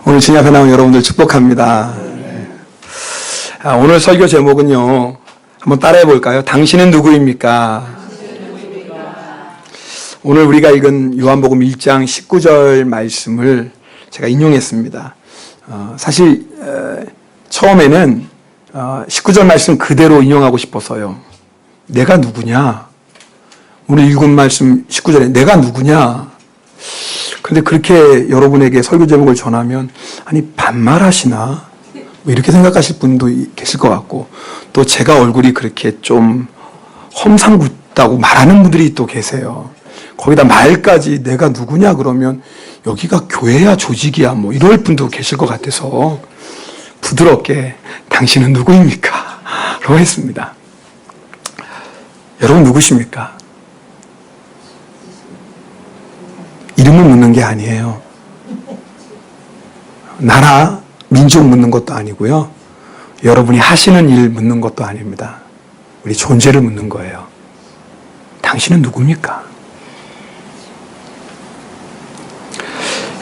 오늘 주님 앞에 나온 여러분들 축복합니다. 오늘 설교 제목은요, 한번 따라해 볼까요? 당신은 누구입니까? 오늘 우리가 읽은 요한복음 1장 19절 말씀을 제가 인용했습니다. 사실 처음에는 19절 말씀 그대로 인용하고 싶어서요. 내가 누구냐? 오늘 읽은 말씀 19절에 내가 누구냐? 그런데 그렇게 여러분에게 설교 제목을 전하면 아니 반말하시나? 뭐 이렇게 생각하실 분도 계실 것 같고, 또 제가 얼굴이 그렇게 좀 험상궂다고 말하는 분들이 또 계세요. 거기다 말까지 내가 누구냐 그러면 여기가 교회야 조직이야 뭐 이럴 분도 계실 것 같아서 부드럽게 당신은 누구입니까? 라고 했습니다. 여러분 누구십니까? 이름을 묻는 게 아니에요. 나라, 민족 묻는 것도 아니고요. 여러분이 하시는 일 묻는 것도 아닙니다. 우리 존재를 묻는 거예요. 당신은 누굽니까?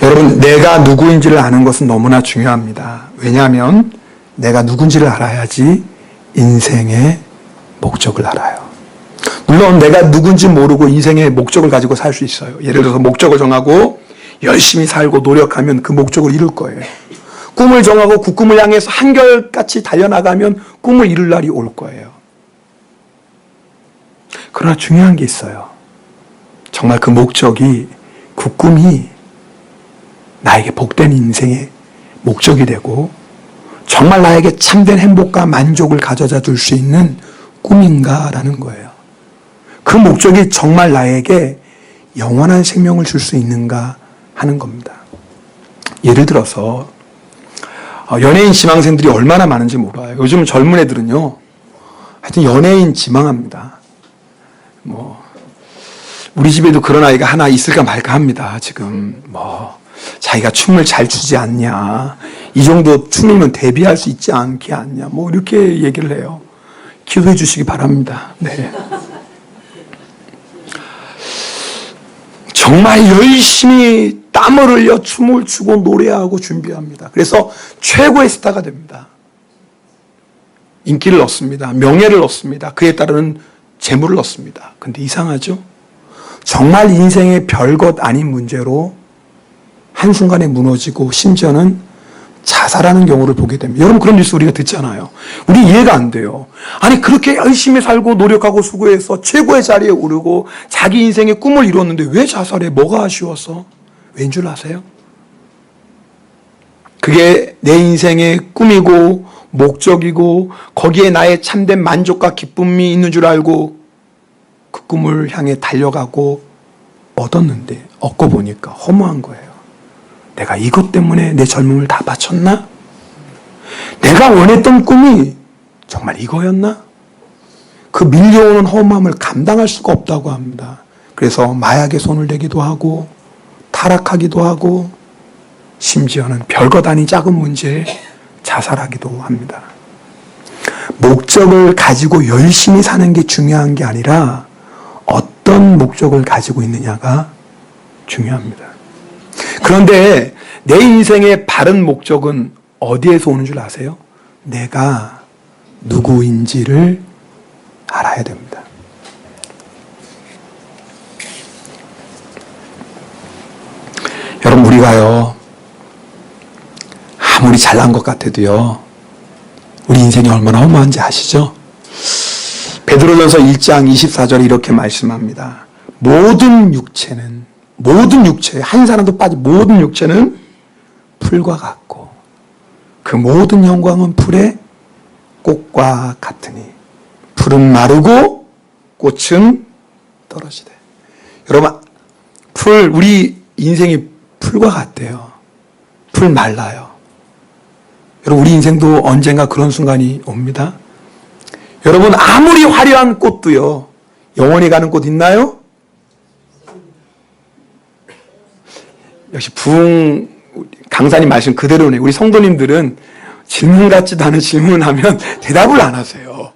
여러분, 내가 누구인지를 아는 것은 너무나 중요합니다. 왜냐하면 내가 누군지를 알아야지 인생의 목적을 알아요. 물론 내가 누군지 모르고 인생의 목적을 가지고 살 수 있어요. 예를 들어서 목적을 정하고 열심히 살고 노력하면 그 목적을 이룰 거예요. 꿈을 정하고 그 꿈을 향해서 한결같이 달려나가면 꿈을 이룰 날이 올 거예요. 그러나 중요한 게 있어요. 정말 그 목적이, 그 꿈이 나에게 복된 인생의 목적이 되고 정말 나에게 참된 행복과 만족을 가져다 줄 수 있는 꿈인가라는 거예요. 그 목적이 정말 나에게 영원한 생명을 줄 수 있는가 하는 겁니다. 예를 들어서 연예인 지망생들이 얼마나 많은지 몰라요. 요즘 젊은 애들은요, 하여튼 연예인 지망합니다. 우리 집에도 그런 아이가 하나 있을까 말까 합니다. 지금 자기가 춤을 잘 추지 않냐, 이 정도 춤이면 데뷔할 수 있지 않게 않냐, 이렇게 얘기를 해요. 기도해 주시기 바랍니다. 네. 정말 열심히 땀을 흘려 춤을 추고 노래하고 준비합니다. 그래서 최고의 스타가 됩니다. 인기를 얻습니다. 명예를 얻습니다. 그에 따르는 재물을 얻습니다. 근데 이상하죠? 정말 인생의 별것 아닌 문제로 한순간에 무너지고 심지어는 자살하는 경우를 보게 됩니다. 여러분 그런 뉴스 우리가 듣잖아요. 우리 이해가 안 돼요. 아니 그렇게 열심히 살고 노력하고 수고해서 최고의 자리에 오르고 자기 인생의 꿈을 이뤘는데 왜 자살해? 뭐가 아쉬워서? 왠 줄 아세요? 그게 내 인생의 꿈이고 목적이고 거기에 나의 참된 만족과 기쁨이 있는 줄 알고 그 꿈을 향해 달려가고 얻었는데 얻고 보니까 허무한 거예요. 내가 이것 때문에 내 젊음을 다 바쳤나? 내가 원했던 꿈이 정말 이거였나? 그 밀려오는 허무함을 감당할 수가 없다고 합니다. 그래서 마약에 손을 대기도 하고 타락하기도 하고 심지어는 별것 아닌 작은 문제에 자살하기도 합니다. 목적을 가지고 열심히 사는 게 중요한 게 아니라 어떤 목적을 가지고 있느냐가 중요합니다. 그런데 내 인생의 바른 목적은 어디에서 오는 줄 아세요? 내가 누구인지를 알아야 됩니다. 여러분 우리가요, 아무리 잘난 것 같아도요, 우리 인생이 얼마나 허무한지 아시죠? 베드로전서 1장 24절에 이렇게 말씀합니다. 모든 육체, 한 사람도 빠진 모든 육체는 풀과 같고 그 모든 영광은 풀의 꽃과 같으니 풀은 마르고 꽃은 떨어지되. 여러분 우리 인생이 풀과 같대요. 풀 말라요. 여러분 우리 인생도 언젠가 그런 순간이 옵니다. 여러분 아무리 화려한 꽃도요, 영원히 가는 꽃 있나요? 역시 부흥 강사님 말씀 그대로네. 우리 성도님들은 질문 같지도 않은 질문하면 대답을 안 하세요.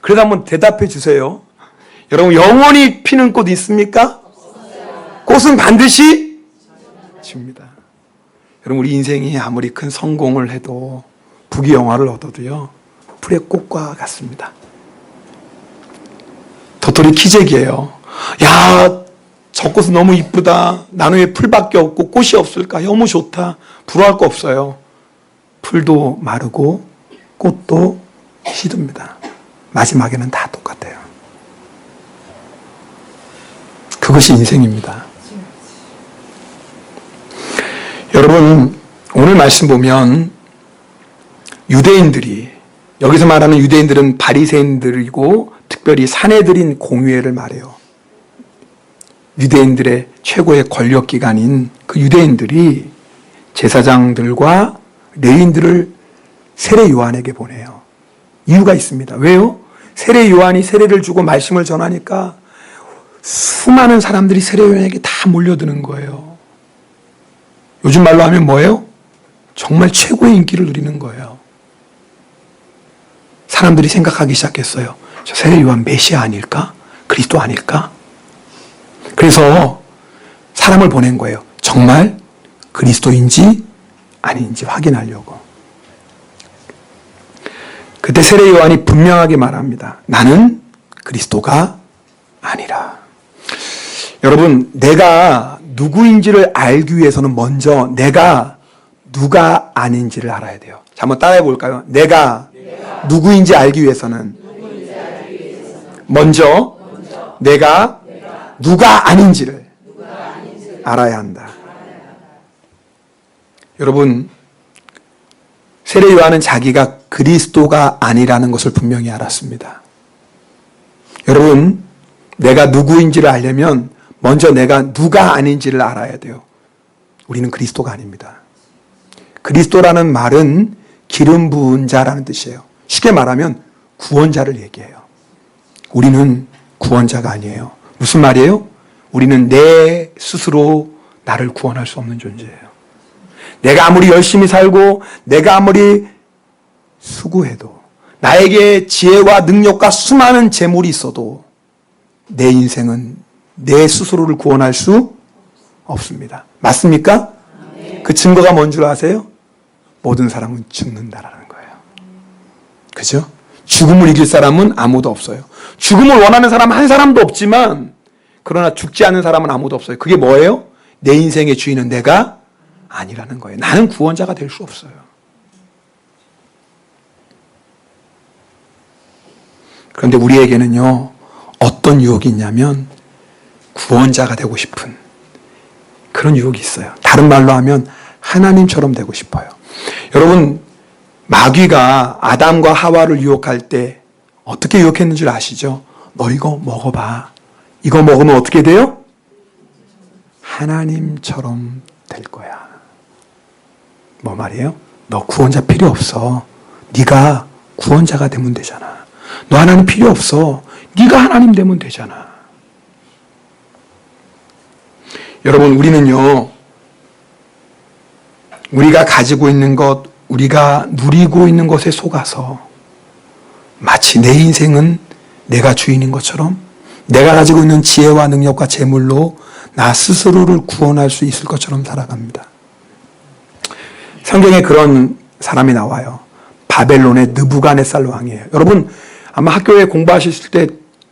그래도 한번 대답해 주세요. 여러분 영원히 피는 꽃 있습니까? 꽃은 반드시 집니다. 여러분, 우리 인생이 아무리 큰 성공을 해도 부귀영화를 얻어도요, 풀의 꽃과 같습니다. 도토리 키재기예요. 야, 저 꽃은 너무 이쁘다. 나는 왜 풀밖에 없고 꽃이 없을까? 너무 좋다. 부러워할 거 없어요. 풀도 마르고 꽃도 시듭니다. 마지막에는 다 똑같아요. 그것이 인생입니다. 여러분, 오늘 말씀 보면 유대인들이, 여기서 말하는 유대인들은 바리새인들이고 특별히 사내들인 공회를 말해요. 유대인들의 최고의 권력기관인 그 유대인들이 제사장들과 레위인들을 세례 요한에게 보내요. 이유가 있습니다. 왜요? 세례 요한이 세례를 주고 말씀을 전하니까 수많은 사람들이 세례 요한에게 다 몰려드는 거예요. 요즘 말로 하면 뭐예요? 정말 최고의 인기를 누리는 거예요. 사람들이 생각하기 시작했어요. 저 세례 요한 메시아 아닐까? 그리스도 아닐까? 그래서 사람을 보낸 거예요. 정말 그리스도인지 아닌지 확인하려고. 그때 세례 요한이 분명하게 말합니다. 나는 그리스도가 아니라. 여러분, 내가 누구인지를 알기 위해서는 먼저 내가 누가 아닌지를 알아야 돼요. 자, 한번 따라해 볼까요? 내가 누구인지 알기 위해서는 먼저 내가 누가 아닌지를 알아야 한다. 여러분, 세례 요한은 자기가 그리스도가 아니라는 것을 분명히 알았습니다. 여러분, 내가 누구인지를 알려면 먼저 내가 누가 아닌지를 알아야 돼요. 우리는 그리스도가 아닙니다. 그리스도라는 말은 기름 부은 자라는 뜻이에요. 쉽게 말하면 구원자를 얘기해요. 우리는 구원자가 아니에요. 무슨 말이에요? 우리는 내 스스로 나를 구원할 수 없는 존재예요. 내가 아무리 열심히 살고 내가 아무리 수고해도 나에게 지혜와 능력과 수많은 재물이 있어도 내 인생은 내 스스로를 구원할 수 없습니다. 맞습니까? 그 증거가 뭔 줄 아세요? 모든 사람은 죽는다라는 거예요. 그죠? 죽음을 이길 사람은 아무도 없어요. 죽음을 원하는 사람 한 사람도 없지만 그러나 죽지 않는 사람은 아무도 없어요. 그게 뭐예요? 내 인생의 주인은 내가 아니라는 거예요. 나는 구원자가 될 수 없어요. 그런데 우리에게는요, 어떤 유혹이 있냐면 구원자가 되고 싶은 그런 유혹이 있어요. 다른 말로 하면 하나님처럼 되고 싶어요. 여러분, 마귀가 아담과 하와를 유혹할 때 어떻게 유혹했는 줄 아시죠? 너 이거 먹어봐. 이거 먹으면 어떻게 돼요? 하나님처럼 될 거야. 뭐 말이에요? 너 구원자 필요 없어. 네가 구원자가 되면 되잖아. 너 하나님 필요 없어. 네가 하나님 되면 되잖아. 여러분, 우리는요, 우리가 가지고 있는 것, 우리가 누리고 있는 것에 속아서 마치 내 인생은 내가 주인인 것처럼 내가 가지고 있는 지혜와 능력과 재물로 나 스스로를 구원할 수 있을 것처럼 살아갑니다. 성경에 그런 사람이 나와요. 바벨론의 느부갓네살 왕이에요. 여러분, 아마 학교에 공부하셨을 때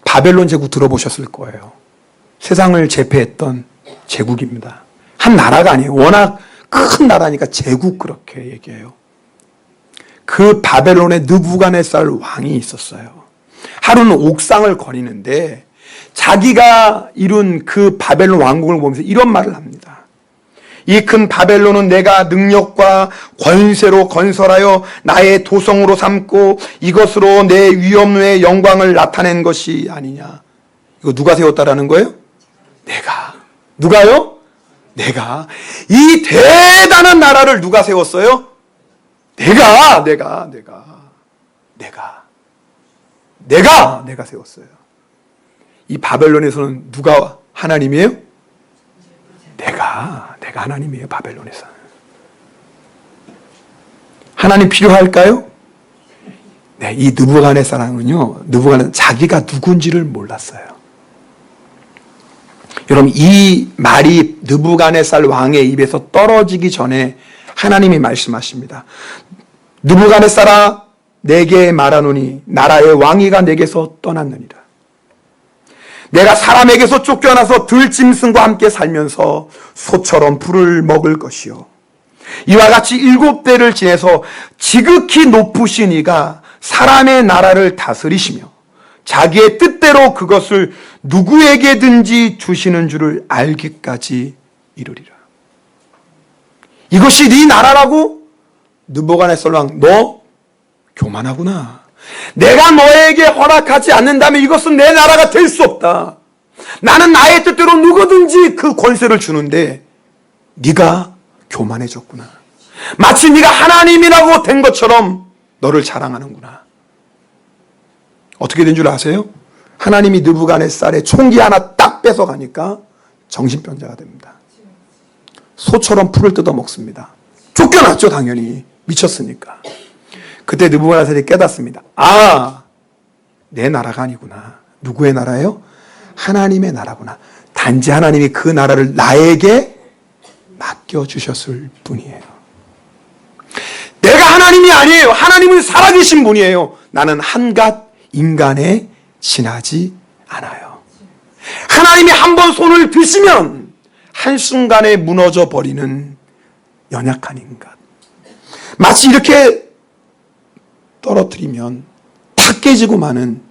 바벨론 제국 들어보셨을 거예요. 세상을 제패했던 제국입니다. 한 나라가 아니에요. 워낙 큰 나라니까 제국 그렇게 얘기해요. 그 바벨론의 느부갓네살 왕이 있었어요. 하루는 옥상을 거니는데 자기가 이룬 그 바벨론 왕국을 보면서 이런 말을 합니다. 이 큰 바벨론은 내가 능력과 권세로 건설하여 나의 도성으로 삼고 이것으로 내 위엄의 영광을 나타낸 것이 아니냐. 이거 누가 세웠다라는 거예요? 내가. 누가요? 내가. 이 대단한 나라를 누가 세웠어요? 내가 세웠어요. 이 바벨론에서는 누가 하나님이에요? 내가 하나님이에요. 바벨론에서. 하나님 필요할까요? 네, 이 느부갓네살은요, 자기가 누군지를 몰랐어요. 여러분, 이 말이 느부갓네살 왕의 입에서 떨어지기 전에 하나님이 말씀하십니다. 느부갓네살아, 내게 말하노니 나라의 왕위가 내게서 떠났느니라. 내가 사람에게서 쫓겨나서 들짐승과 함께 살면서 소처럼 풀을 먹을 것이요, 이와 같이 7대를 지내서 지극히 높으신 이가 사람의 나라를 다스리시며 자기의 뜻대로 그것을 누구에게든지 주시는 줄을 알기까지 이르리라. 이것이 네 나라라고? 느부갓네살 왕, 너 교만하구나. 내가 너에게 허락하지 않는다면 이것은 내 나라가 될 수 없다. 나는 나의 뜻대로 누구든지 그 권세를 주는데 네가 교만해졌구나. 마치 네가 하나님이라고 된 것처럼 너를 자랑하는구나. 어떻게 된 줄 아세요? 하나님이 느부갓네살의 총기 하나 딱 뺏어가니까 정신병자가 됩니다. 소처럼 풀을 뜯어 먹습니다. 쫓겨났죠, 당연히. 미쳤으니까. 그때 느부갓네살이 깨닫습니다. 아, 내 나라가 아니구나. 누구의 나라예요? 하나님의 나라구나. 단지 하나님이 그 나라를 나에게 맡겨주셨을 뿐이에요. 내가 하나님이 아니에요. 하나님은 살아계신 분이에요. 나는 한갓 인간에 지나지 않아요. 하나님이 한번 손을 드시면 한순간에 무너져 버리는 연약한 인간. 마치 이렇게 떨어뜨리면 다 깨지고 마는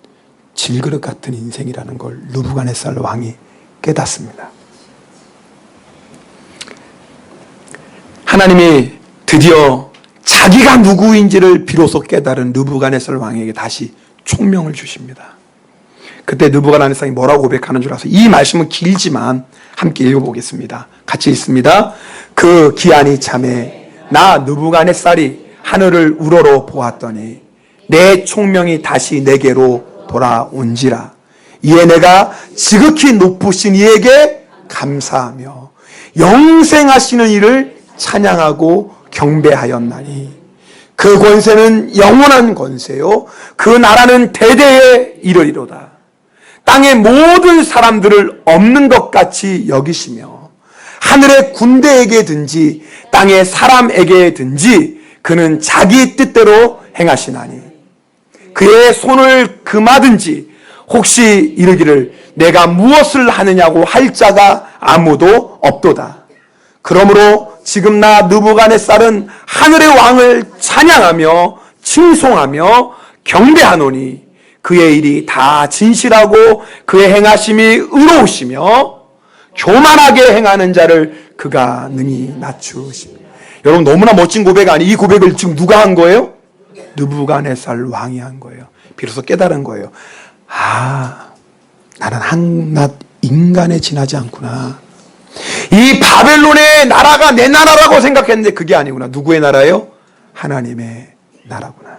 질그릇 같은 인생이라는 걸 느부갓네살 왕이 깨닫습니다. 하나님이 드디어 자기가 누구인지를 비로소 깨달은 느부갓네살 왕에게 다시 총명을 주십니다. 그때 느부갓네살이 뭐라고 고백하는 줄 아세요? 이 말씀은 길지만 함께 읽어보겠습니다. 같이 읽습니다. 그 기한이 참에 나 느부갓네살이 하늘을 우러러 보았더니 내 총명이 다시 내게로 돌아온지라. 이에 내가 지극히 높으신 이에게 감사하며 영생하시는 이를 찬양하고 경배하였나니 그 권세는 영원한 권세요 그 나라는 대대에 이르리로다. 땅의 모든 사람들을 없는 것 같이 여기시며 하늘의 군대에게든지 땅의 사람에게든지 그는 자기 뜻대로 행하시나니 그의 손을 금하든지 혹시 이르기를 내가 무엇을 하느냐고 할 자가 아무도 없도다. 그러므로 지금 나 느부갓네살은 하늘의 왕을 찬양하며 칭송하며 경배하노니 그의 일이 다 진실하고 그의 행하심이 의로우시며 교만하게 행하는 자를 그가 능히 낮추시며. 여러분, 너무나 멋진 고백 아니? 이 고백을 지금 누가 한 거예요? 느부갓네살 왕이 한 거예요. 비로소 깨달은 거예요. 아, 나는 한낱 인간에 지나지 않구나. 이 바벨론의 나라가 내 나라라고 생각했는데 그게 아니구나. 누구의 나라예요? 하나님의 나라구나.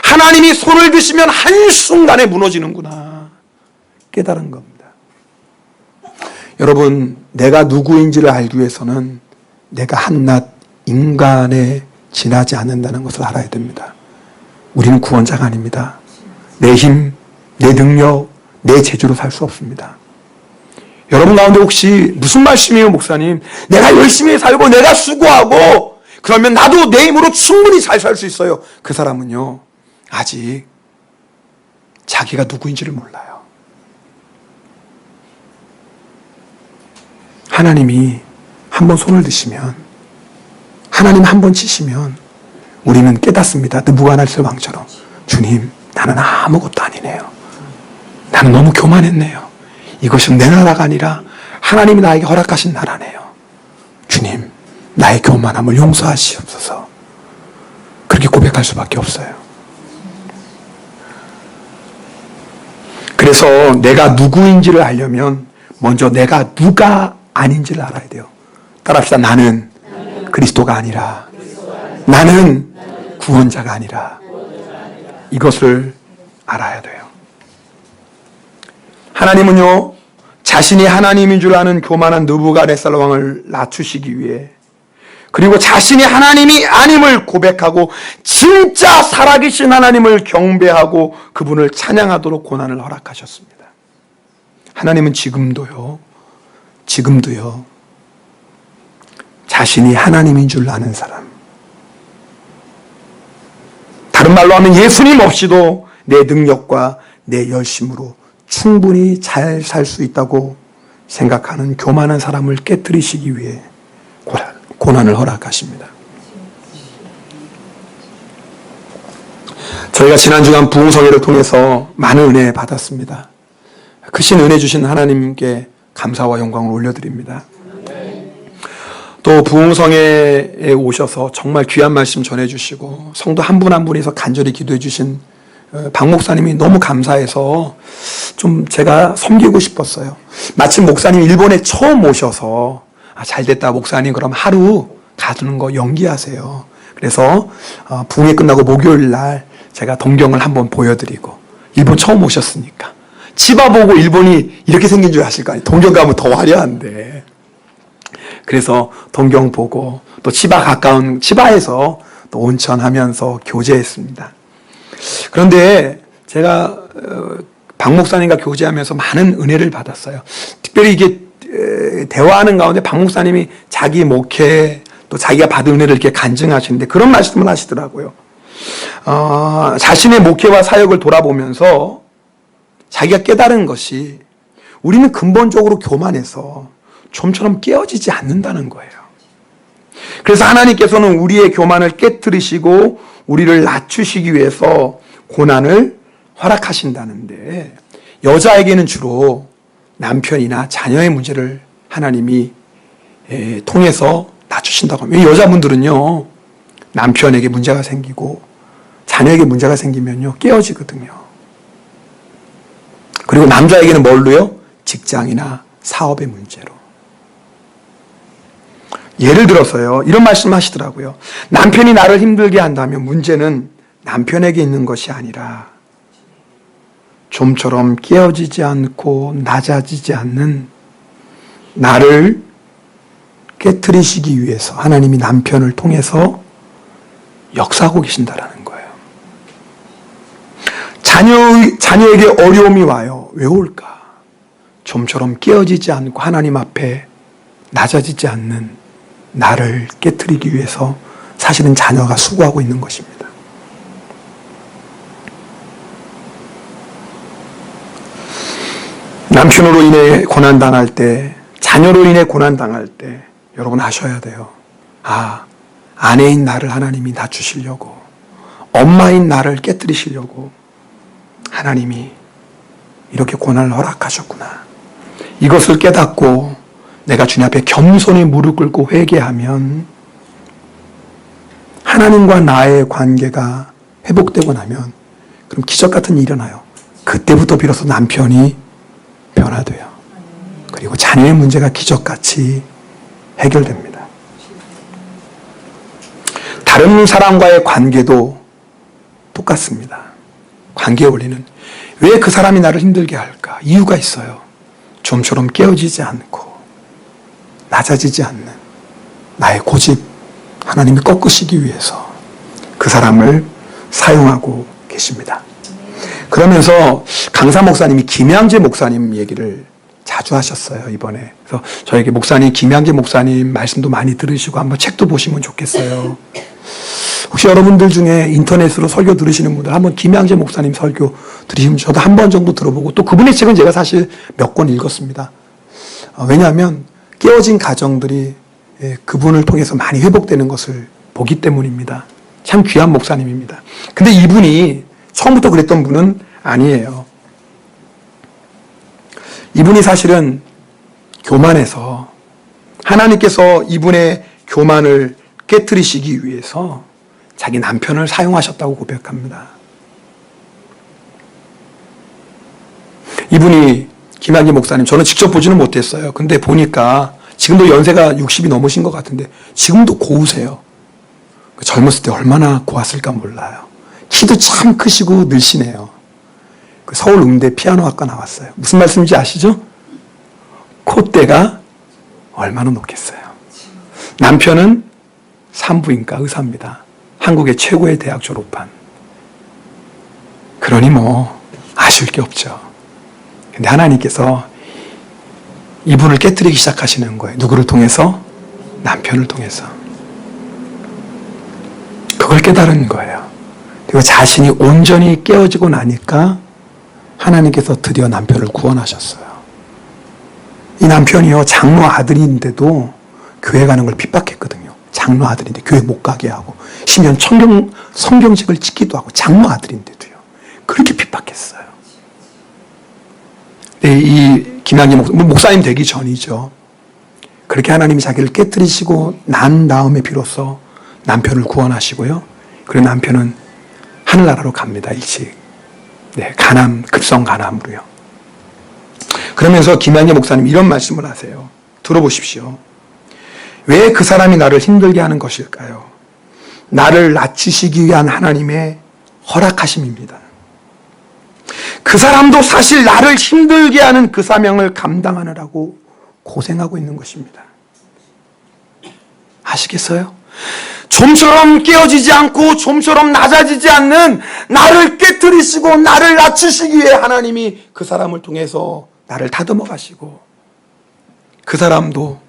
하나님이 손을 드시면 한순간에 무너지는구나. 깨달은 겁니다. 여러분, 내가 누구인지를 알기 위해서는 내가 한낱 인간에 지나지 않는다는 것을 알아야 됩니다. 우리는 구원자가 아닙니다. 내 힘, 내 능력, 내 재주로 살 수 없습니다. 여러분 가운데 혹시 무슨 말씀이에요, 목사님? 내가 열심히 살고 내가 수고하고 그러면 나도 내 힘으로 충분히 잘 살 수 있어요. 그 사람은요, 아직 자기가 누구인지를 몰라요. 하나님이 한번 손을 드시면, 하나님 한번 치시면 우리는 깨닫습니다. 느부갓네살 왕처럼, 주님, 나는 아무것도 아니네요. 나는 너무 교만했네요. 이것은 내 나라가 아니라 하나님이 나에게 허락하신 나라네요. 주님, 나의 교만함을 용서하시옵소서. 그렇게 고백할 수밖에 없어요. 그래서 내가 누구인지를 알려면 먼저 내가 누가 아닌지를 알아야 돼요. 따라합시다. 나는 그리스도가 아니라, 나는 구원자가 아니라, 이것을 알아야 돼요. 하나님은요, 자신이 하나님인 줄 아는 교만한 느부갓네살 왕을 낮추시기 위해, 그리고 자신이 하나님이 아님을 고백하고 진짜 살아계신 하나님을 경배하고 그분을 찬양하도록 고난을 허락하셨습니다. 하나님은 지금도요 자신이 하나님인 줄 아는 사람. 다른 말로 하면 예수님 없이도 내 능력과 내 열심으로 충분히 잘 살 수 있다고 생각하는 교만한 사람을 깨뜨리시기 위해 고난을 허락하십니다. 저희가 지난 주간 부흥성회를 통해서 많은 은혜 받았습니다. 크신 은혜 주신 하나님께 감사와 영광을 올려드립니다. 또 부흥성회에 오셔서 정말 귀한 말씀 전해주시고 성도 한 분 한 분에서 간절히 기도해 주신 박 목사님이 너무 감사해서 좀 제가 섬기고 싶었어요. 마침 목사님 일본에 처음 오셔서 잘됐다 목사님 그럼 하루 가두는 거 연기하세요. 그래서 부흥회 끝나고 목요일 날 제가 동경을 한번 보여드리고 일본 처음 오셨으니까 치바 보고 일본이 이렇게 생긴 줄 아실 거 아니에요. 동경 가면 더 화려한데. 그래서 동경 보고 또 치바 가까운 치바에서 또 온천하면서 교제했습니다. 그런데 제가 박 목사님과 교제하면서 많은 은혜를 받았어요. 특별히 이게 대화하는 가운데 박 목사님이 자기 목회 또 자기가 받은 은혜를 이렇게 간증하시는데 그런 말씀을 하시더라고요. 자신의 목회와 사역을 돌아보면서 자기가 깨달은 것이 우리는 근본적으로 교만해서 좀처럼 깨어지지 않는다는 거예요. 그래서 하나님께서는 우리의 교만을 깨뜨리시고 우리를 낮추시기 위해서 고난을 허락하신다는데 여자에게는 주로 남편이나 자녀의 문제를 하나님이 통해서 낮추신다고 합니다. 여자분들은요 남편에게 문제가 생기고 자녀에게 문제가 생기면요 깨어지거든요. 그리고 남자에게는 뭘로요? 직장이나 사업의 문제로. 예를 들어서요 이런 말씀 하시더라고요. 남편이 나를 힘들게 한다면 문제는 남편에게 있는 것이 아니라 좀처럼 깨어지지 않고 낮아지지 않는 나를 깨트리시기 위해서 하나님이 남편을 통해서 역사하고 계신다라는 거예요. 자녀에게 어려움이 와요. 왜 올까? 좀처럼 깨어지지 않고 하나님 앞에 낮아지지 않는 나를 깨트리기 위해서 사실은 자녀가 수고하고 있는 것입니다. 남편으로 인해 고난당할 때, 자녀로 인해 고난당할 때 여러분 아셔야 돼요. 아내인 나를 하나님이 낮추시려고, 엄마인 나를 깨뜨리시려고 하나님이 이렇게 고난을 허락하셨구나. 이것을 깨닫고 내가 주님 앞에 겸손히 무릎 꿇고 회개하면 하나님과 나의 관계가 회복되고 나면 그럼 기적 같은 일이 일어나요. 그때부터 비로소 남편이 변화돼요. 그리고 자녀의 문제가 기적같이 해결됩니다. 다른 사람과의 관계도 똑같습니다. 관계의 원리는 왜 그 사람이 나를 힘들게 할까? 이유가 있어요. 좀처럼 깨어지지 않고 낮아지지 않는 나의 고집 하나님이 꺾으시기 위해서 그 사람을 사용하고 계십니다. 그러면서 강사 목사님이 김양재 목사님 얘기를 자주 하셨어요, 이번에. 그래서 저에게 목사님, 김양재 목사님 말씀도 많이 들으시고 한번 책도 보시면 좋겠어요. 혹시 여러분들 중에 인터넷으로 설교 들으시는 분들 한번 김양재 목사님 설교 들으시면 저도 한 번 정도 들어보고 또 그분의 책은 제가 사실 몇 권 읽었습니다. 왜냐하면 깨어진 가정들이 그분을 통해서 많이 회복되는 것을 보기 때문입니다. 참 귀한 목사님입니다. 근데 이분이 처음부터 그랬던 분은 아니에요. 이분이 사실은 교만해서 하나님께서 이분의 교만을 깨트리시기 위해서 자기 남편을 사용하셨다고 고백합니다. 이분이 김한기 목사님, 저는 직접 보지는 못했어요. 근데 보니까 지금도 연세가 60이 넘으신 것 같은데 지금도 고우세요. 젊었을 때 얼마나 고왔을까 몰라요. 키도 참 크시고 늘씬해요. 서울 음대 피아노학과 나왔어요. 무슨 말씀인지 아시죠? 콧대가 얼마나 높겠어요. 남편은 산부인과 의사입니다. 한국의 최고의 대학 졸업한. 그러니 뭐 아쉬울 게 없죠. 근데 하나님께서 이분을 깨뜨리기 시작하시는 거예요. 누구를 통해서? 남편을 통해서. 그걸 깨달은 거예요. 그리고 자신이 온전히 깨어지고 나니까 하나님께서 드디어 남편을 구원하셨어요. 이 남편이요, 장로 아들인데도 교회 가는 걸 핍박했거든요. 장로 아들인데 교회 못 가게 하고, 심지어 성경책을 찍기도 하고, 장로 아들인데도요. 그렇게 핍박했어요. 네, 이 김양기 목사님 되기 전이죠. 그렇게 하나님이 자기를 깨뜨리시고 난 다음에 비로소 남편을 구원하시고요. 그리고 남편은 하늘나라로 갑니다, 일찍. 네, 급성 간암으로요. 그러면서 김양기 목사님 이런 말씀을 하세요. 들어보십시오. 왜 그 사람이 나를 힘들게 하는 것일까요? 나를 낮추시기 위한 하나님의 허락하심입니다. 그 사람도 사실 나를 힘들게 하는 그 사명을 감당하느라고 고생하고 있는 것입니다. 아시겠어요? 좀처럼 깨어지지 않고 좀처럼 낮아지지 않는 나를 깨뜨리시고 나를 낮추시기 위해 하나님이 그 사람을 통해서 나를 다듬어 가시고, 그 사람도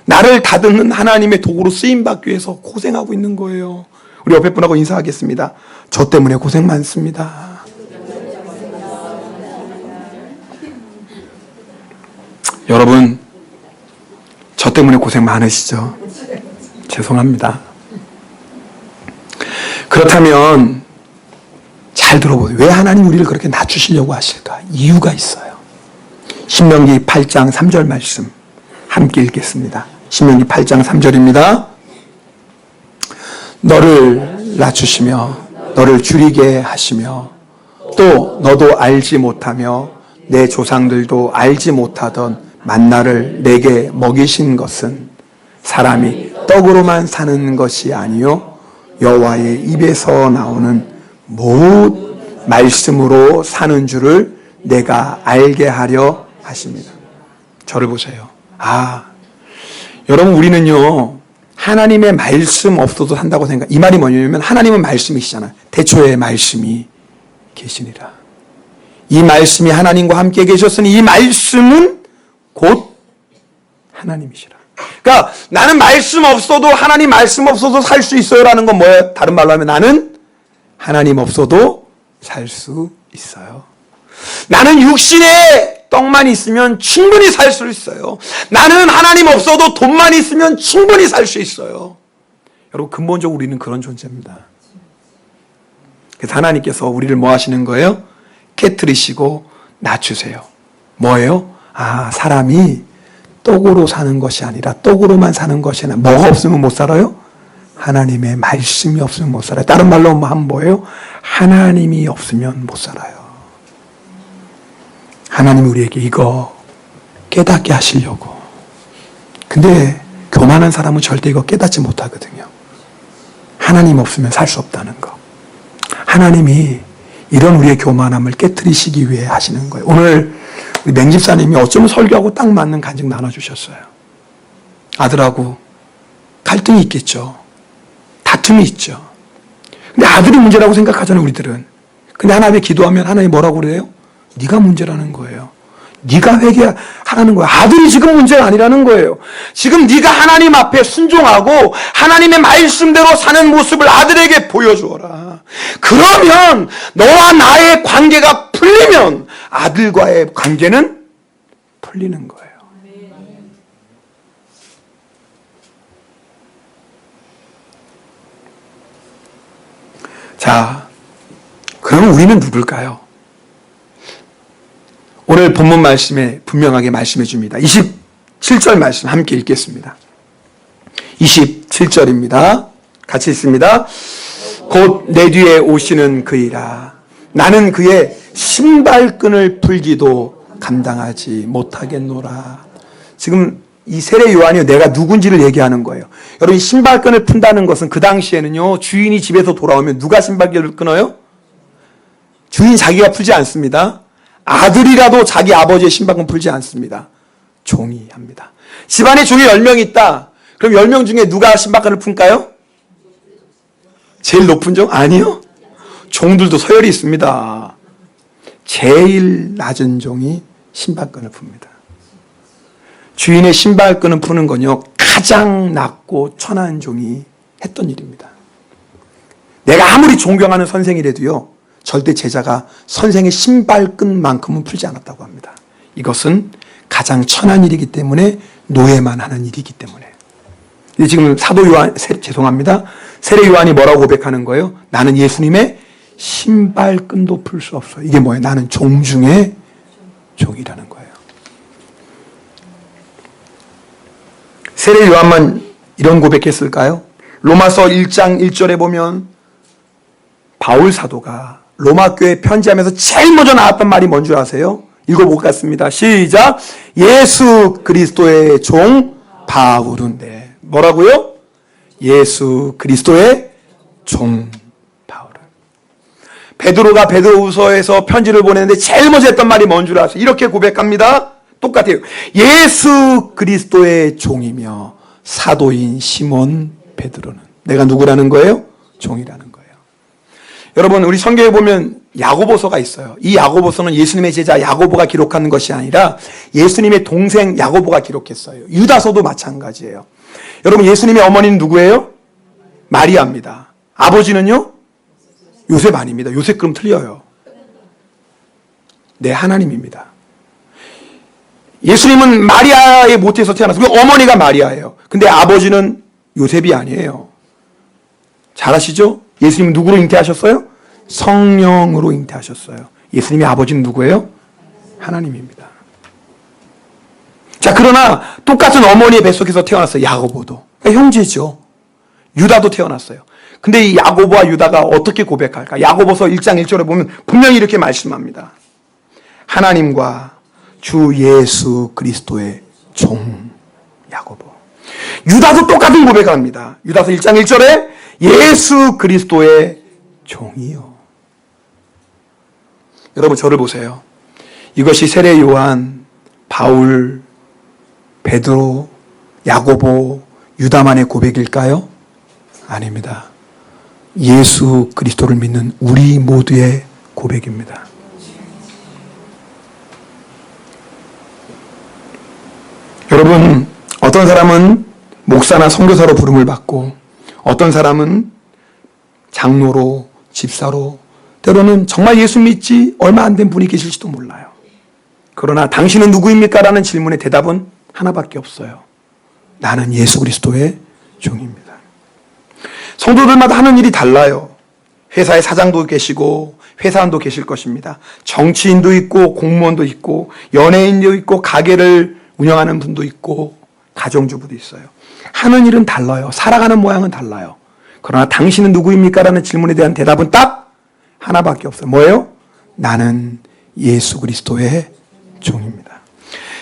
나를 다듬는 하나님의 도구로 쓰임받기 위해서 고생하고 있는 거예요. 우리 옆에 분하고 인사하겠습니다. 저 때문에 고생 많습니다. 여러분, 저 때문에 고생 많으시죠? 죄송합니다. 그렇다면 잘 들어보세요. 왜 하나님 우리를 그렇게 낮추시려고 하실까? 이유가 있어요. 신명기 8장 3절 말씀 함께 읽겠습니다. 신명기 8장 3절입니다. 너를 낮추시며 너를 줄이게 하시며 또 너도 알지 못하며 내 조상들도 알지 못하던 만나를 내게 먹이신 것은 사람이 떡으로만 사는 것이 아니요 여호와의 입에서 나오는 모든 말씀으로 사는 줄을 내가 알게 하려 하십니다. 저를 보세요. 여러분, 우리는요 하나님의 말씀 없어도 산다고 생각. 이 말이 뭐냐면 하나님은 말씀이시잖아요. 태초에 말씀이 계시니라. 이 말씀이 하나님과 함께 계셨으니 이 말씀은 곧 하나님이시라. 그러니까 나는 말씀 없어도, 하나님 말씀 없어도 살 수 있어요라는 건 뭐예요? 다른 말로 하면 나는 하나님 없어도 살 수 있어요. 나는 육신에 떡만 있으면 충분히 살 수 있어요. 나는 하나님 없어도 돈만 있으면 충분히 살 수 있어요. 여러분, 근본적으로 우리는 그런 존재입니다. 그래서 하나님께서 우리를 뭐 하시는 거예요? 깨트리시고 낮추세요. 뭐예요? 사람이 떡으로 사는 것이 아니라, 떡으로만 사는 것이 아니라, 뭐가 없으면 못 살아요? 하나님의 말씀이 없으면 못 살아요. 다른 말로 하면 뭐예요? 하나님이 없으면 못 살아요. 하나님이 우리에게 이거 깨닫게 하시려고. 근데 교만한 사람은 절대 이거 깨닫지 못하거든요. 하나님 없으면 살 수 없다는 거. 하나님이 이런 우리의 교만함을 깨트리시기 위해 하시는 거예요. 오늘 우리 맹집사님이 어쩌면 설교하고 딱 맞는 간증 나눠주셨어요. 아들하고 갈등이 있겠죠. 다툼이 있죠. 근데 아들이 문제라고 생각하잖아요, 우리들은. 근데 하나님께 기도하면 하나님 뭐라고 그래요? 네가 문제라는 거예요. 네가 회개하라는 거예요. 아들이 지금 문제가 아니라는 거예요. 지금 네가 하나님 앞에 순종하고 하나님의 말씀대로 사는 모습을 아들에게 보여주어라. 그러면 너와 나의 관계가 풀리면 아들과의 관계는 풀리는 거예요. 자, 그러면 우리는 누굴까요? 오늘 본문 말씀에 분명하게 말씀해 줍니다. 27절 말씀 함께 읽겠습니다. 27절입니다. 같이 읽습니다. 곧 내 뒤에 오시는 그이라. 나는 그의 신발끈을 풀기도 감당하지 못하겠노라. 지금 이 세례 요한이 내가 누군지를 얘기하는 거예요. 여러분, 신발끈을 푼다는 것은 그 당시에는요, 주인이 집에서 돌아오면 누가 신발끈을 끊어요? 주인 자기가 풀지 않습니다. 아들이라도 자기 아버지의 신발끈 풀지 않습니다. 종이 합니다. 집안에 종이 10명 있다. 그럼 10명 중에 누가 신발끈을 품까요? 제일 높은 종? 아니요. 종들도 서열이 있습니다. 제일 낮은 종이 신발끈을 풉니다. 주인의 신발끈을 푸는 건요, 가장 낮고 천한 종이 했던 일입니다. 내가 아무리 존경하는 선생이라도요, 절대 제자가 선생의 신발끈만큼은 풀지 않았다고 합니다. 이것은 가장 천한 일이기 때문에 노예만 하는 일이기 때문에. 지금 사도 요한, 죄송합니다. 세례 요한이 뭐라고 고백하는 거예요? 나는 예수님의 신발끈도 풀 수 없어. 이게 뭐예요? 나는 종 중에 종이라는 거예요. 세례 요한만 이런 고백했을까요? 로마서 1장 1절에 보면 바울 사도가 로마 교회에 편지하면서 제일 먼저 나왔던 말이 뭔 줄 아세요? 읽어보겠습니다. 시작. 예수 그리스도의 종 바울은데. 뭐라고요? 예수 그리스도의 종 바울은. 베드로가 베드로후서에서 편지를 보냈는데 제일 먼저 했던 말이 뭔 줄 아세요? 이렇게 고백합니다. 똑같아요. 예수 그리스도의 종이며 사도인 시몬 베드로는. 내가 누구라는 거예요? 종이라는 거예요. 여러분, 우리 성경에 보면 야고보서가 있어요. 이 야고보서는 예수님의 제자 야고보가 기록한 것이 아니라 예수님의 동생 야고보가 기록했어요. 유다서도 마찬가지예요. 여러분, 예수님의 어머니는 누구예요? 마리아입니다. 아버지는요? 요셉 아닙니다. 요셉 그럼 틀려요. 네, 하나님입니다. 예수님은 마리아의 모태에서 태어났어요. 어머니가 마리아예요. 근데 아버지는 요셉이 아니에요. 잘 아시죠? 예수님은 누구로 잉태하셨어요? 성령으로 잉태하셨어요. 예수님의 아버지는 누구예요? 하나님입니다. 자, 그러나 똑같은 어머니의 뱃속에서 태어났어요. 야고보도. 그러니까 형제죠. 유다도 태어났어요. 근데 이 야고보와 유다가 어떻게 고백할까? 야고보서 1장 1절에 보면 분명히 이렇게 말씀합니다. 하나님과 주 예수 그리스도의 종 야고보. 유다도 똑같은 고백을 합니다. 유다서 1장 1절에 예수 그리스도의 종이요. 여러분, 저를 보세요. 이것이 세례 요한, 바울, 베드로, 야고보, 유다만의 고백일까요? 아닙니다. 예수 그리스도를 믿는 우리 모두의 고백입니다. 여러분, 어떤 사람은 목사나 선교사로 부름을 받고 어떤 사람은 장로로, 집사로, 때로는 정말 예수 믿지 얼마 안 된 분이 계실지도 몰라요. 그러나 당신은 누구입니까? 라는 질문의 대답은 하나밖에 없어요. 나는 예수 그리스도의 종입니다. 성도들마다 하는 일이 달라요. 회사의 사장도 계시고 회사원도 계실 것입니다. 정치인도 있고 공무원도 있고 연예인도 있고 가게를 운영하는 분도 있고 가정주부도 있어요. 하는 일은 달라요. 살아가는 모양은 달라요. 그러나 당신은 누구입니까? 라는 질문에 대한 대답은 딱 하나밖에 없어요. 뭐예요? 나는 예수 그리스도의 종입니다.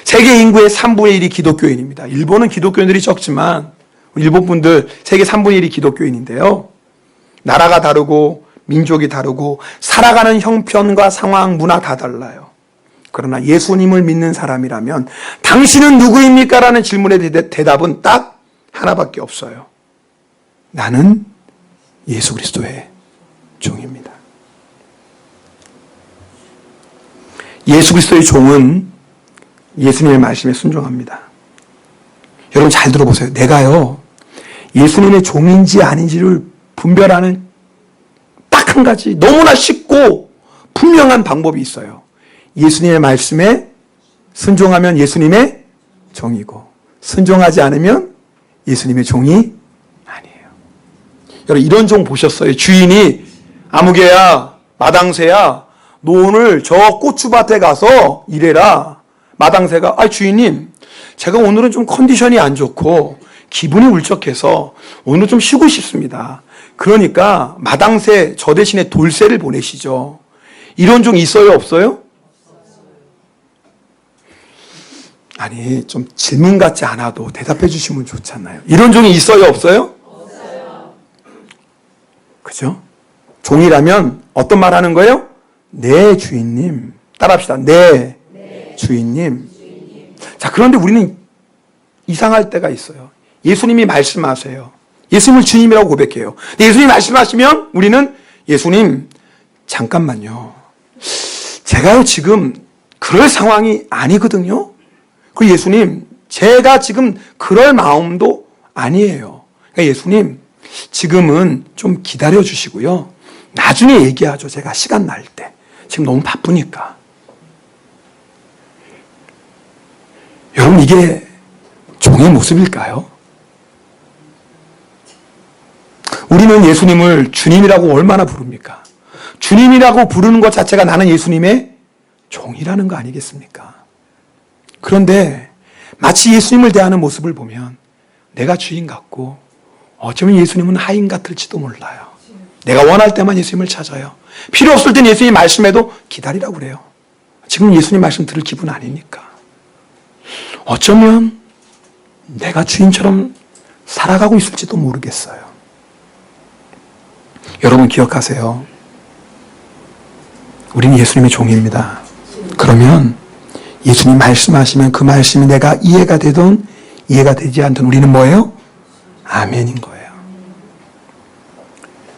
세계 인구의 3분의 1이 기독교인입니다. 일본은 기독교인들이 적지만 일본 분들 세계 3분의 1이 기독교인인데요. 나라가 다르고 민족이 다르고 살아가는 형편과 상황, 문화 다 달라요. 그러나 예수님을 믿는 사람이라면 당신은 누구입니까? 라는 질문의 대답은 딱 하나밖에 없어요. 나는 예수 그리스도의 종입니다. 예수 그리스도의 종은 예수님의 말씀에 순종합니다. 여러분 잘 들어보세요. 내가요, 예수님의 종인지 아닌지를 분별하는 딱 한 가지 너무나 쉽고 분명한 방법이 있어요. 예수님의 말씀에 순종하면 예수님의 종이고 순종하지 않으면 예수님의 종이 아니에요. 여러분 이런 종 보셨어요? 주인이 아무개야, 마당새야, 너 오늘 저 고추밭에 가서 일해라. 마당새가 주인님, 제가 오늘은 좀 컨디션이 안 좋고 기분이 울적해서 오늘 좀 쉬고 싶습니다. 그러니까 마당새 저 대신에 돌새를 보내시죠. 이런 종 있어요, 없어요? 아니, 좀 질문 같지 않아도 대답해 주시면 좋잖아요. 이런 종이 있어요, 없어요? 없어요. 그죠? 종이라면 어떤 말 하는 거예요? 네, 주인님. 따라합시다. 네, 주인님. 자, 그런데 우리는 이상할 때가 있어요. 예수님이 말씀하세요. 예수님을 주님이라고 고백해요. 근데 예수님이 말씀하시면 우리는 예수님, 잠깐만요. 제가요, 지금 그럴 상황이 아니거든요. 그 예수님, 제가 지금 그럴 마음도 아니에요. 그러니까 예수님, 지금은 좀 기다려 주시고요. 나중에 얘기하죠. 제가 시간 날 때. 지금 너무 바쁘니까. 여러분, 이게 종의 모습일까요? 우리는 예수님을 주님이라고 얼마나 부릅니까? 주님이라고 부르는 것 자체가 나는 예수님의 종이라는 거 아니겠습니까? 그런데 마치 예수님을 대하는 모습을 보면 내가 주인 같고 어쩌면 예수님은 하인 같을지도 몰라요. 내가 원할 때만 예수님을 찾아요. 필요 없을 땐 예수님 말씀에도 기다리라고 그래요. 지금 예수님 말씀 들을 기분 아니니까. 어쩌면 내가 주인처럼 살아가고 있을지도 모르겠어요. 여러분 기억하세요. 우리는 예수님의 종입니다. 그러면 예수님 말씀하시면 그 말씀이 내가 이해가 되든 이해가 되지 않든 우리는 뭐예요? 아멘인 거예요.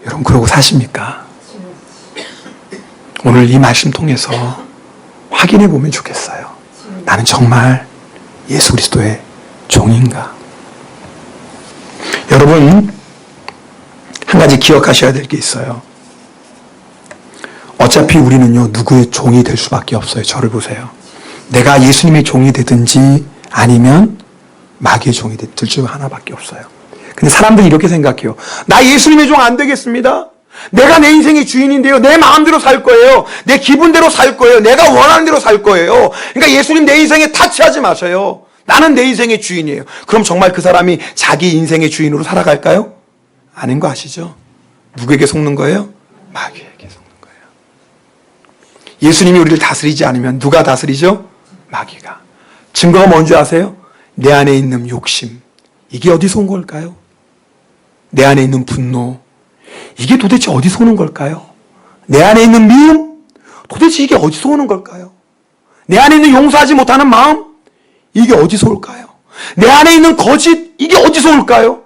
여러분 그러고 사십니까? 오늘 이 말씀 통해서 확인해 보면 좋겠어요. 나는 정말 예수 그리스도의 종인가? 여러분 한 가지 기억하셔야 될 게 있어요. 어차피 우리는요 누구의 종이 될 수밖에 없어요. 저를 보세요. 내가 예수님의 종이 되든지 아니면 마귀의 종이 될 중 하나밖에 없어요. 근데 사람들이 이렇게 생각해요. 나 예수님의 종 안 되겠습니다. 내가 내 인생의 주인인데요. 내 마음대로 살 거예요. 내 기분대로 살 거예요. 내가 원하는 대로 살 거예요. 그러니까 예수님 내 인생에 타치하지 마세요. 나는 내 인생의 주인이에요. 그럼 정말 그 사람이 자기 인생의 주인으로 살아갈까요? 아닌 거 아시죠? 누구에게 속는 거예요? 마귀에게 속는 거예요. 예수님이 우리를 다스리지 않으면 누가 다스리죠? 마귀가. 증거가 뭔지 아세요? 내 안에 있는 욕심. 이게 어디서 온 걸까요? 내 안에 있는 분노. 이게 도대체 어디서 오는 걸까요? 내 안에 있는 미움. 도대체 이게 어디서 오는 걸까요? 내 안에 있는 용서하지 못하는 마음. 이게 어디서 올까요? 내 안에 있는 거짓. 이게 어디서 올까요?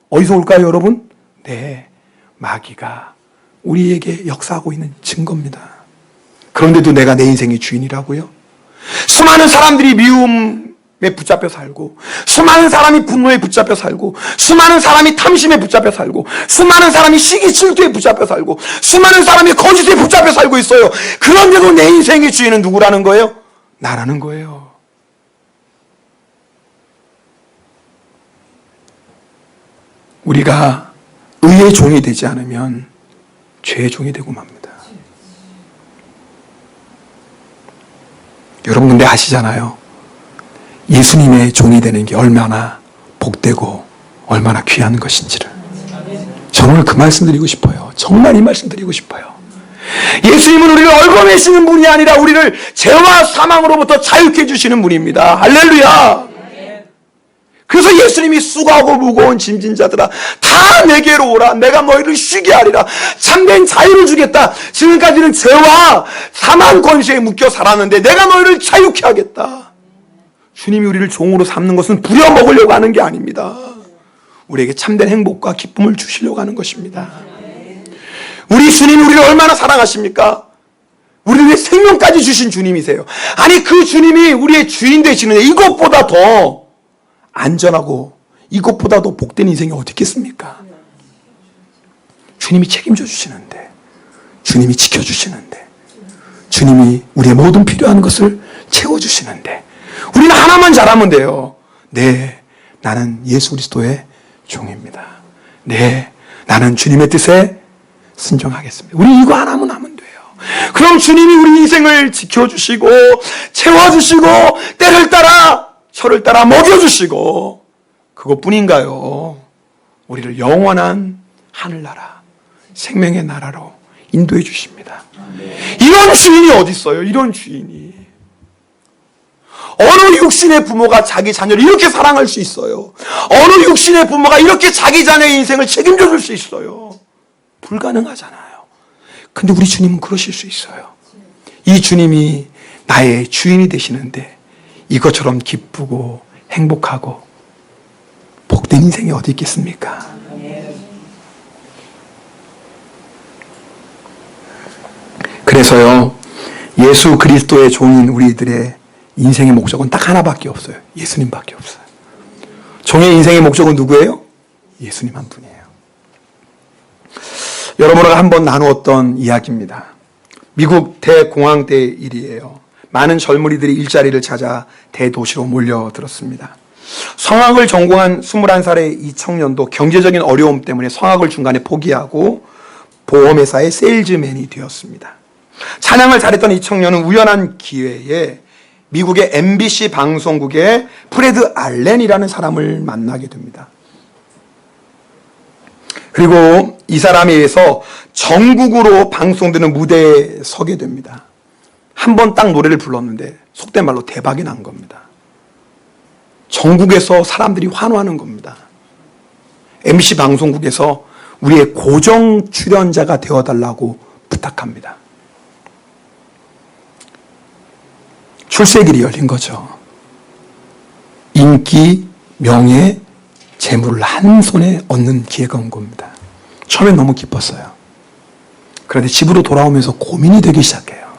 어디서 올까요, 여러분? 네, 마귀가 우리에게 역사하고 있는 증거입니다. 그런데도 내가 내 인생의 주인이라고요? 수많은 사람들이 미움에 붙잡혀 살고, 수많은 사람이 분노에 붙잡혀 살고, 수많은 사람이 탐심에 붙잡혀 살고, 수많은 사람이 시기 질투에 붙잡혀 살고, 수많은 사람이 거짓에 붙잡혀 살고 있어요. 그런데도 내 인생의 주인은 누구라는 거예요? 나라는 거예요. 우리가 의의 종이 되지 않으면 죄의 종이 되고 맙니다. 여러분 근데 아시잖아요. 예수님의 종이 되는 게 얼마나 복되고 얼마나 귀한 것인지를. 저는 오늘 그 말씀 드리고 싶어요. 정말 이 말씀 드리고 싶어요. 예수님은 우리를 얽어매시는 분이 아니라 우리를 죄와 사망으로부터 자유케 해주시는 분입니다. 할렐루야. 그래서 예수님이 수고하고 무거운 짐진 자들아 다 내게로 오라. 내가 너희를 쉬게 하리라. 참된 자유를 주겠다. 지금까지는 죄와 사망 권세에 묶여 살았는데 내가 너희를 자유케 하겠다. 주님이 우리를 종으로 삼는 것은 부려먹으려고 하는 게 아닙니다. 우리에게 참된 행복과 기쁨을 주시려고 하는 것입니다. 우리 주님이 우리를 얼마나 사랑하십니까? 우리를 위해 생명까지 주신 주님이세요. 아니 그 주님이 우리의 주인 되시는데 이것보다 더 안전하고 이것보다도 복된 인생이 어디 있겠습니까? 주님이 책임져 주시는데, 주님이 지켜주시는데, 주님이 우리의 모든 필요한 것을 채워주시는데 우리는 하나만 잘하면 돼요. 네, 나는 예수 그리스도의 종입니다. 네, 나는 주님의 뜻에 순종하겠습니다. 우리 이거 하나만 하면 돼요. 그럼 주님이 우리 인생을 지켜주시고 채워주시고 때를 따라 철을 따라 먹여주시고 그것뿐인가요? 우리를 영원한 하늘나라 생명의 나라로 인도해 주십니다. 이런 주인이 어디 있어요? 이런 주인이. 어느 육신의 부모가 자기 자녀를 이렇게 사랑할 수 있어요? 어느 육신의 부모가 이렇게 자기 자녀의 인생을 책임져 줄 수 있어요? 불가능하잖아요. 근데 우리 주님은 그러실 수 있어요. 이 주님이 나의 주인이 되시는데 이것처럼 기쁘고 행복하고 복된 인생이 어디 있겠습니까? 그래서요, 예수 그리스도의 종인 우리들의 인생의 목적은 딱 하나밖에 없어요. 예수님밖에 없어요. 종의 인생의 목적은 누구예요? 예수님 한 분이에요. 여러분과 한번 나누었던 이야기입니다. 미국 대공황 때 일이에요. 많은 젊은이들이 일자리를 찾아 대도시로 몰려들었습니다. 성악을 전공한 21살의 이 청년도 경제적인 어려움 때문에 성악을 중간에 포기하고 보험회사의 세일즈맨이 되었습니다. 찬양을 잘했던 이 청년은 우연한 기회에 미국의 MBC 방송국의 프레드 알렌이라는 사람을 만나게 됩니다. 그리고 이 사람에 의해서 전국으로 방송되는 무대에 서게 됩니다. 한 번 딱 노래를 불렀는데 속된 말로 대박이 난 겁니다. 전국에서 사람들이 환호하는 겁니다. MBC 방송국에서 우리의 고정 출연자가 되어달라고 부탁합니다. 출세길이 열린 거죠. 인기, 명예, 재물을 한 손에 얻는 기회가 온 겁니다. 처음엔 너무 기뻤어요. 그런데 집으로 돌아오면서 고민이 되기 시작해요.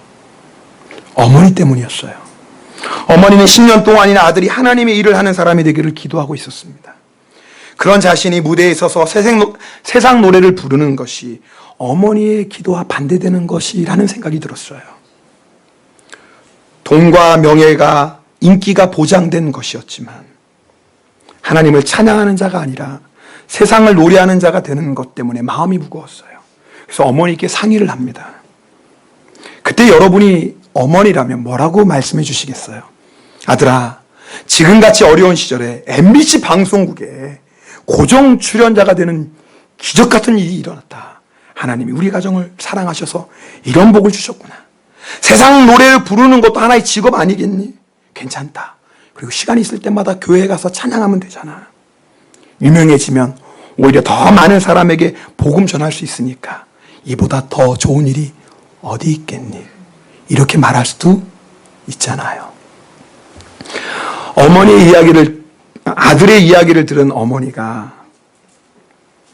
어머니 때문이었어요. 어머니는 10년 동안이나 아들이 하나님의 일을 하는 사람이 되기를 기도하고 있었습니다. 그런 자신이 무대에 서서 세상 노래를 부르는 것이 어머니의 기도와 반대되는 것이라는 생각이 들었어요. 돈과 명예가 인기가 보장된 것이었지만 하나님을 찬양하는 자가 아니라 세상을 노래하는 자가 되는 것 때문에 마음이 무거웠어요. 그래서 어머니께 상의를 합니다. 그때 여러분이 어머니라면 뭐라고 말씀해 주시겠어요? 아들아, 지금같이 어려운 시절에 MBC 방송국에 고정 출연자가 되는 기적 같은 일이 일어났다. 하나님이 우리 가정을 사랑하셔서 이런 복을 주셨구나. 세상 노래를 부르는 것도 하나의 직업 아니겠니? 괜찮다. 그리고 시간이 있을 때마다 교회에 가서 찬양하면 되잖아. 유명해지면 오히려 더 많은 사람에게 복음 전할 수 있으니까 이보다 더 좋은 일이 어디 있겠니? 이렇게 말할 수도 있잖아요. 아들의 이야기를 들은 어머니가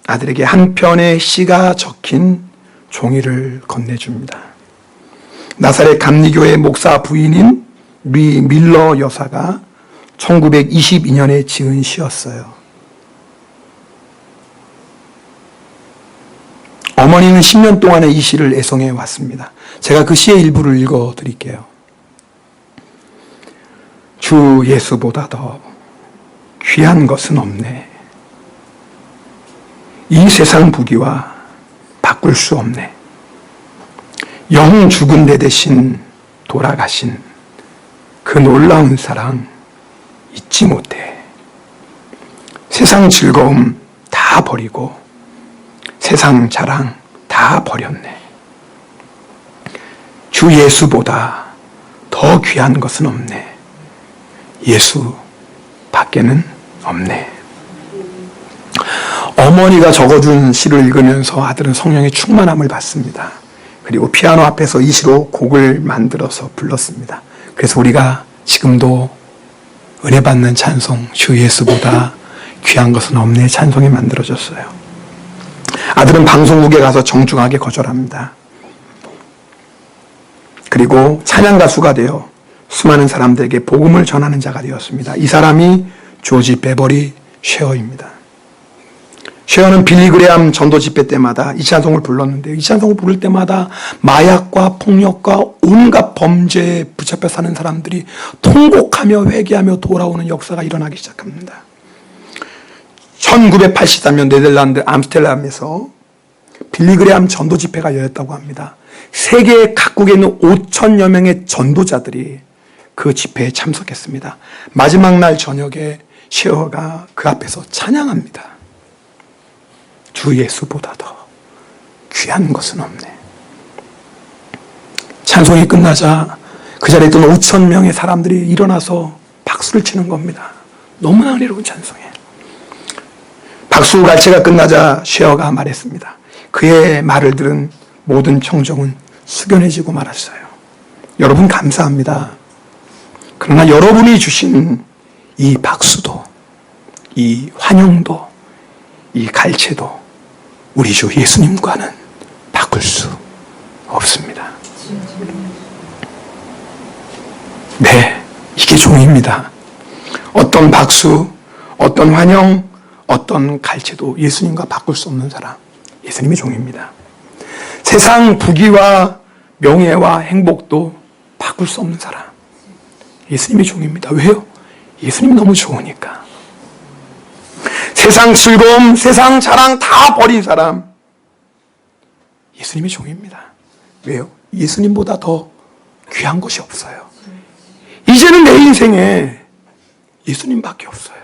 아들에게 한 편의 시가 적힌 종이를 건네줍니다. 나사렛 감리교회 목사 부인인 리 밀러 여사가 1922년에 지은 시였어요. 어머니는 10년 동안의 이 시를 애송해 왔습니다. 제가 그 시의 일부를 읽어 드릴게요. 주 예수보다 더 귀한 것은 없네. 이 세상 부귀와 바꿀 수 없네. 영 죽은 내 대신 돌아가신 그 놀라운 사랑 잊지 못해. 세상 즐거움 다 버리고 세상 자랑 다 버렸네. 주 예수보다 더 귀한 것은 없네. 예수 밖에는 없네. 어머니가 적어준 시를 읽으면서 아들은 성령의 충만함을 받습니다. 그리고 피아노 앞에서 이 시로 곡을 만들어서 불렀습니다. 그래서 우리가 지금도 은혜 받는 찬송, 주 예수보다 귀한 것은 없네 찬송이 만들어졌어요. 아들은 방송국에 가서 정중하게 거절합니다. 그리고 찬양 가수가 되어 수많은 사람들에게 복음을 전하는 자가 되었습니다. 이 사람이 조지 베버리 쉐어입니다. 쉐어는 빌리그레암 전도 집회 때마다 이 찬송을 불렀는데요. 이 찬송을 부를 때마다 마약과 폭력과 온갖 범죄에 붙잡혀 사는 사람들이 통곡하며 회개하며 돌아오는 역사가 일어나기 시작합니다. 1983년 네덜란드 암스테르담에서 빌리그레암 전도 집회가 열렸다고 합니다. 세계 각국에 있는 5천여 명의 전도자들이 그 집회에 참석했습니다. 마지막 날 저녁에 쉐어가 그 앞에서 찬양합니다. 주 예수보다 더 귀한 것은 없네. 찬송이 끝나자 그 자리에 있던 5천 명의 사람들이 일어나서 박수를 치는 겁니다. 너무나 은혜로운 찬송이에요. 박수 갈채가 끝나자 쉐어가 말했습니다. 그의 말을 들은 모든 청중은 숙연해지고 말았어요. 여러분 감사합니다. 그러나 여러분이 주신 이 박수도, 이 환영도, 이 갈채도 우리 주 예수님과는 바꿀 수 없습니다. 네, 이게 종입니다. 어떤 박수, 어떤 환영, 어떤 갈채도 예수님과 바꿀 수 없는 사람, 예수님이 종입니다. 세상 부귀와 명예와 행복도 바꿀 수 없는 사람, 예수님이 종입니다. 왜요? 예수님이 너무 좋으니까. 세상 즐거움, 세상 자랑 다 버린 사람, 예수님이 종입니다. 왜요? 예수님보다 더 귀한 것이 없어요. 이제는 내 인생에 예수님밖에 없어요.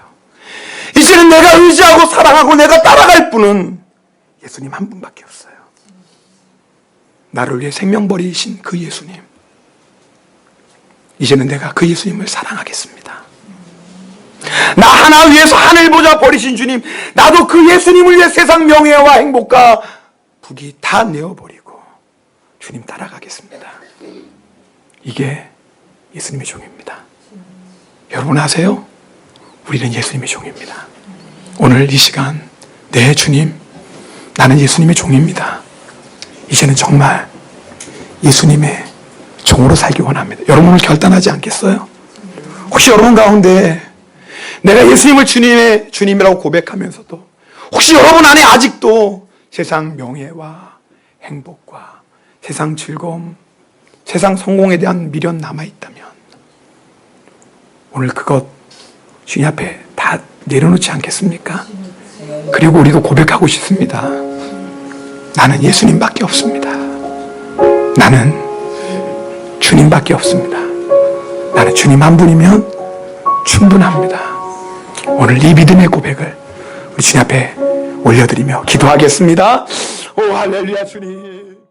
이제는 내가 의지하고 사랑하고 내가 따라갈 분은 예수님 한 분밖에 없어요. 나를 위해 생명 버리신 그 예수님. 이제는 내가 그 예수님을 사랑하겠습니다. 나 하나 위해서 하늘 보좌 버리신 주님, 나도 그 예수님을 위해 세상 명예와 행복과 부귀 다 내어버리고 주님 따라가겠습니다. 이게 예수님의 종입니다. 여러분 아세요? 우리는 예수님의 종입니다. 오늘 이 시간, 네 주님, 나는 예수님의 종입니다. 이제는 정말 예수님의 종으로 살기 원합니다. 여러분을 결단하지 않겠어요? 혹시 여러분 가운데 내가 예수님을 주님의 주님이라고 고백하면서도 혹시 여러분 안에 아직도 세상 명예와 행복과 세상 즐거움, 세상 성공에 대한 미련 남아있다면 오늘 그것 주님 앞에 다 내려놓지 않겠습니까? 그리고 우리도 고백하고 싶습니다. 나는 예수님밖에 없습니다. 나는 주님밖에 없습니다. 나는 주님 한 분이면 충분합니다. 오늘 이 믿음의 고백을 우리 주님 앞에 올려드리며 기도하겠습니다. 오 할렐루야 주님.